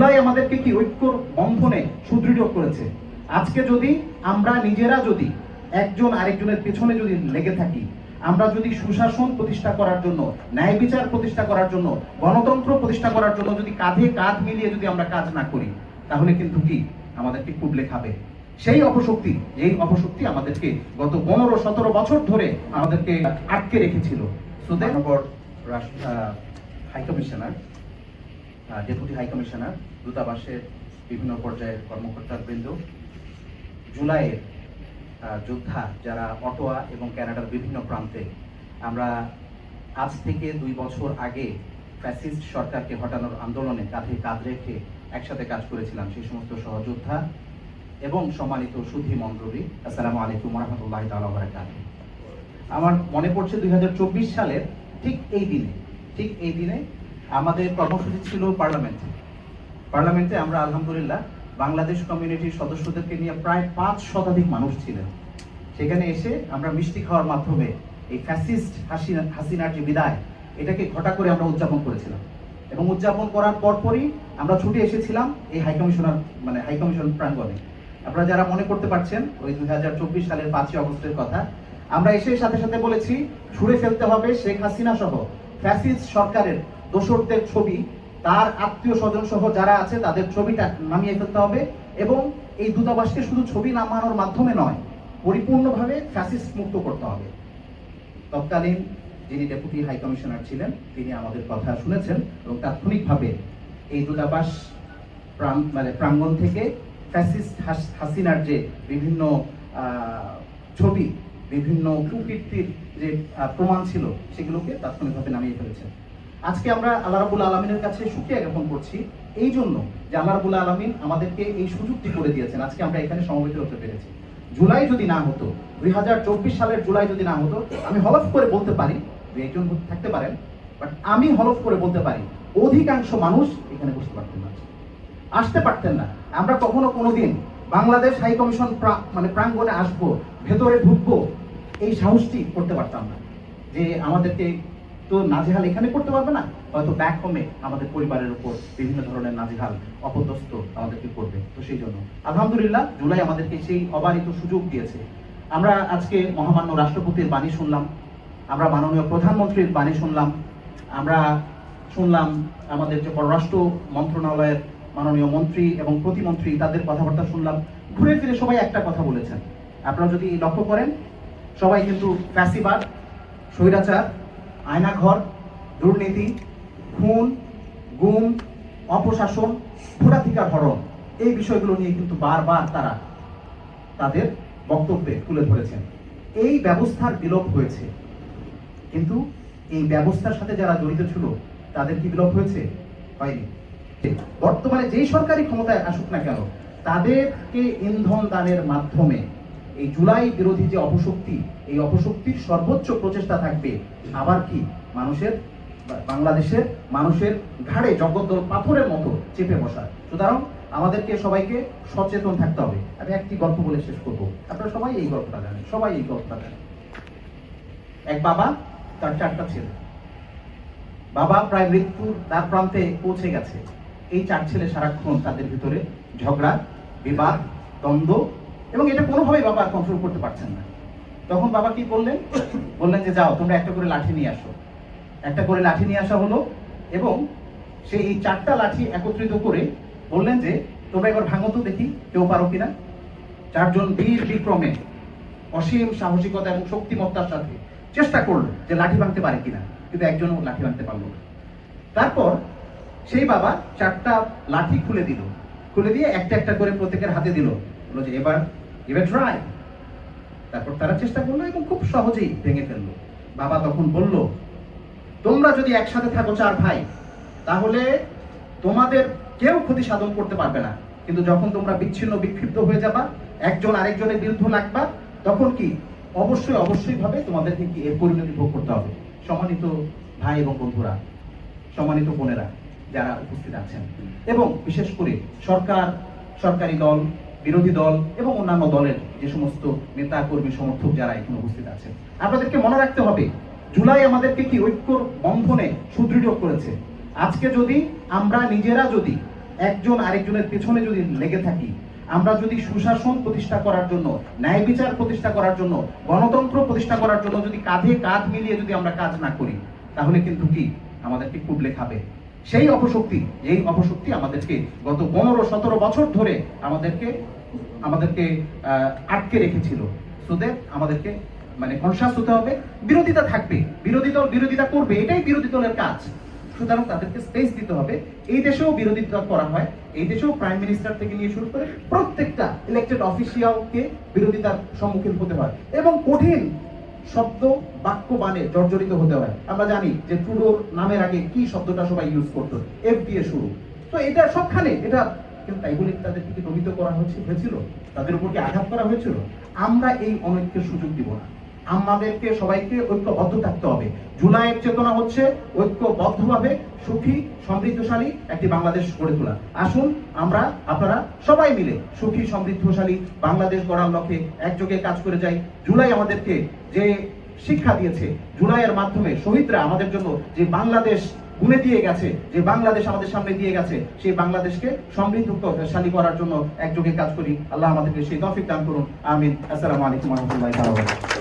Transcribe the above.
জুলাই আমাদেরকে কি ঐক্যর বন্ধনে সুদৃঢ় করেছে। আজকে যদি আমরা নিজেরা যদি একজন আরেকজনের পেছনে যদি লেগে থাকি, আমরা যদি সুশাসন প্রতিষ্ঠা করার জন্য, ন্যায় বিচার প্রতিষ্ঠা করার জন্য, গণতন্ত্র প্রতিষ্ঠা করার জন্য যদি কাঁধে কাঁধ মিলিয়ে যদি আমরা কাজ না করি, তাহলে কিন্তু কি আমাদেরকে কুবলে খাবে। সেই অপশক্তি আমাদেরকে গত 15-17 বছর ধরে আমাদেরকে আটকে রেখেছিল। হাইকমিশনার, ডেপুটি হাইকমিশনার, দূতাবাসের বিভিন্ন পর্যায়ের কর্মকর্তাবৃন্দ, জুলাইয়ের যোদ্ধা যারা অটোয়া এবং কানাডার বিভিন্ন প্রান্তে, আমরা আজ থেকে 2 বছর আগে ফ্যাসিস্ট সরকারকে হটানোর আন্দোলনে কাঁধে কাঁধ রেখে একসাথে কাজ করেছিলাম, সেই সমস্ত সহযোদ্ধা এবং সম্মানিত সুধী মণ্ডলী, আসসালামু আলাইকুম ওয়া রাহমাতুল্লাহি তাআলা ওয়া বারাকাতুহু। আমার মনে পড়ছে 2024 সালের ঠিক এই দিনে আমাদের কর্মসূচি ছিল পার্লামেন্টে আমরা আলহামদুলিল্লাহ বাংলাদেশ কমিউনিটির সদস্যদেরকে নিয়ে প্রায় 5 শতাধিক মানুষ ছিলেন। সেখানে এসে আমরা মিষ্টি খাওয়ার মাধ্যমে এই ফ্যাসিস্ট হাসিনার যে বিদায়, এটাকে ঘটা করে আমরা উদযাপন করেছিলাম। এবং উদযাপন করার পরপরই আমরা ছুটে এসেছিলাম এই হাইকমিশন প্রাঙ্গণে। আপনারা যারা মনে করতে পারছেন ওই 2024 সালের 5ই আগস্টের কথা, আমরা এসে সাথে সাথে বলেছি ছুঁড়ে ফেলতে হবে শেখ হাসিনা সহ ফ্যাসিস্ট সরকারের দোসরদের ছবি, তার আত্মীয় স্বজন সহ যারা আছে তাদের ছবিটা নামিয়ে ফেলতে হবে। এবং এই দূতাবাসকে শুধু ছবি নামানোর মাধ্যমে নয়, পরিপূর্ণভাবে ফ্যাসিস্ট মুক্ত করতে হবে। তৎকালীন যিনি ডেপুটি হাই কমিশনার ছিলেন, তিনি আমাদের কথা শুনেছেন এবং তাৎক্ষণিকভাবে এই দূতাবাস প্রাঙ্গণ থেকে ফ্যাসিস্ট হাসিনার যে বিভিন্ন ছবি, বিভিন্ন কুকীর্তির যে প্রমাণ ছিল, সেগুলোকে তাৎক্ষণিকভাবে নামিয়ে ফেলেছেন। আজকে আমরা আল্লাহ রাব্বুল আলামিনের কাছে শুকরিয়া জ্ঞাপন করছি এই জন্য যে আল্লাহ রাব্বুল আলামিন আমাদেরকে এই সুযোগটি করে দিয়েছেন, আজকে আমরা এখানে সমবেত হতে পেরেছি। জুলাই যদি না হতো, 2024 সালের জুলাই যদি না হতো, আমি হলফ করে বলতে পারি, একজন থাকতে পারেন, বাট আমি হলফ করে বলতে পারি অধিকাংশ মানুষ এখানে বসতে পারতেন না, আসতে পারতেন না। আমরা কখনো কোনোদিন বাংলাদেশ হাই কমিশন প্রাঙ্গণে আসবো, ভেতরে ঢুকবো, এই সাহসটি করতে পারতাম না। যে আমাদেরকে তো নাজেহাল এখানে করতে পারবে না, হয়তো ব্যাক হোমে আমাদের পরিবারের উপর বিভিন্ন ধরনের নাজেহাল অপদস্থ আমাদেরকে করবে। তো সেই জন্য আলহামদুলিল্লাহ জুলাই আমাদেরকে সেই অবারিত সুযোগ দিয়েছে। আমরা আজকে মহামান্য রাষ্ট্রপতির বাণী শুনলাম, আমরা মাননীয় প্রধানমন্ত্রীর বাণী শুনলাম, আমরা শুনলাম আমাদের যে পররাষ্ট্র মন্ত্রণালয়ের মাননীয় মন্ত্রী এবং প্রতিমন্ত্রী, তাদের কথাবার্তা শুনলাম। ঘুরে ফিরে সবাই একটা কথা বলেছেন, আপনারা যদি লক্ষ্য করেন, সবাই কিন্তু ফ্যাসিবাদ, স্বৈরাচার, আয়নাঘর, দুর্নীতি, খুন, গুম, অপশাসন, ভোটাধিকার হরণ, এই বিষয়গুলো নিয়ে কিন্তু বারবার তারা তাদের বক্তব্যে তুলে ধরেছেন। এই ব্যবস্থার বিলোপ হয়েছে, কিন্তু এই ব্যবস্থার সাথে যারা জড়িত ছিল তাদের কি বিলোপ হয়েছে? হয়নি। বর্তমানে যেই সরকারি ক্ষমতায় আসুক না কেন, তাদেরকে ইন্ধন দানের মাধ্যমে এই জুলাই বিরোধী যে অপশক্তি, এই অপশক্তির সর্বোচ্চ প্রচেষ্টা থাকবে আবার কি বাংলাদেশের মানুষের ঘাড়ে জগদ্দল পাথরের মতো চেপে বসা। সুতরাং আমাদেরকে সবাইকে সচেতন থাকতে হবে। আমি একটি গল্প বলে শেষ করবো, আপনারা সবাই এই গল্পটা জানেন, এক বাবা, তার 4টা ছেলে। বাবা প্রায় মৃত্যুর দ্বার প্রান্তে পৌঁছে গেছে। এই 4 ছেলে সারাক্ষণ তাদের ভিতরে ঝগড়া, বিবাদ, দ্বন্দ্ব, এবং এটা কোনোভাবেই বাবা কন্ট্রোল করতে পারছেন না। তখন বাবা কি বললেন যে যাও তোমরা একটা করে লাঠি নিয়ে আসো। একটা করে লাঠি নিয়ে আসা হলো এবং সেই 4টা লাঠি একত্রিত করে বললেন যে তোমরা এবার ভাঙো তো দেখি কেউ পারো কিনা। 4 জন বীর বিক্রমে অসীম সাহসিকতা এবং শক্তিমত্তার সাথে চেষ্টা করলো যে লাঠি ভাঙতে পারে কিনা, কিন্তু একজনও লাঠি ভাঙতে পারলো না। তারপর সেই বাবা 4টা লাঠি খুলে দিয়ে একটা একটা করে প্রত্যেকের হাতে দিল, বললো যে এবার ট্রাই। তারপর তারা চেষ্টা করলো এবং খুব সহজেই ভেঙে ফেললো। বাবা তখন বলল, তোমরা যদি একসাথে থাকো 4 ভাই, তাহলে তোমাদের কেউ ক্ষতি সাধন করতে পারবে না, কিন্তু যখন তোমরা বিচ্ছিন্ন বিক্ষিপ্ত হয়ে যাবা, একজন আরেকজনের বিরুদ্ধে লাগবা, তখন কি অবশ্যই ভাবে তোমাদেরকে কি এর পরিণতি ভোগ করতে হবে। সম্মানিত ভাই এবং বন্ধুরা, সম্মানিত বোনেরা যারা উপস্থিত আছেন, এবং বিশেষ করে সরকারি দল, বিরোধী দল এবং অন্যান্য দলের যে সমস্ত নেতা কর্মী সমর্থক যারা এখানে উপস্থিত আছেন, আপনাদেরকে মনে রাখতে হবে জুলাই আমাদেরকে কি ঐক্যর বন্ধনে সুদৃঢ় করেছে। আজকে যদি আমরা নিজেরা যদি একজন আরেকজনের পেছনে যদি লেগে থাকি, আমরা যদি সুশাসন প্রতিষ্ঠা করার জন্য, ন্যায় বিচার প্রতিষ্ঠা করার জন্য, গণতন্ত্র প্রতিষ্ঠা করার জন্য যদি কাঁধে কাঁধ মিলিয়ে যদি আমরা কাজ না করি, তাহলে কিন্তু কি আমাদেরকে কুবলে খাবে। সেই অপশক্তি আমাদেরকে গত 15-17 বছর ধরে আমাদেরকে আটকে রেখেছিল। সুতরাং আমাদেরকে মানে কনসাস হতে হবে। বিরোধিতা থাকবে, বিরোধিতা করবে, এটাই বিরোধী দলের কাজ। সুতরাং তাদেরকে স্পেস দিতে হবে। এই দেশেও বিরোধিতা করা হয়, এই দেশেও প্রাইম মিনিস্টার থেকে নিয়ে শুরু করে প্রত্যেকটা ইলেক্টেড অফিসিয়ালকে বিরোধিতার সম্মুখীন হতে হয় এবং কঠিন শব্দ বাক্য বানে জর্জরিত হতে হয়। আমরা জানি যে ট্রুডোর নামের আগে কি শব্দটা সবাই ইউজ করতো, এফ দিয়ে শুরু। তো এটা সবখানে এটা, কিন্তু তাই বলে তাদেরকে কি দমিত করা হয়েছিল, তাদের উপর কি আঘাত করা হয়েছিল? আমরা এই অনৈক্যের সুযোগ দিব না। আমাদেরকে সবাইকে ঐক্যবদ্ধ থাকতে হবে। জুলাইয়ের চেতনা হচ্ছে ঐক্যবদ্ধভাবে সুখী সমৃদ্ধশালী একটি বাংলাদেশ গড়ে তোলা। আসুন আপনারা সবাই মিলে সুখী সমৃদ্ধশালী বাংলাদেশ গড়ার লক্ষ্যে একযোগে কাজ করে যাই। জুলাই আমাদেরকে যে শিক্ষা দিয়েছে, জুলাইয়ের মাধ্যমে শহীদরা আমাদের জন্য যে বাংলাদেশ গুনে দিয়ে গেছে, যে বাংলাদেশ আমাদের সামনে দিয়ে গেছে, সেই বাংলাদেশকে সমৃদ্ধশালী করার জন্য একযোগে কাজ করি। আল্লাহ আমাদেরকে সেই তৌফিক দান করুন। আমিন। আসসালামু আলাইকুম ওয়া রাহমাতুল্লাহি ওয়া বারাকাতুহু।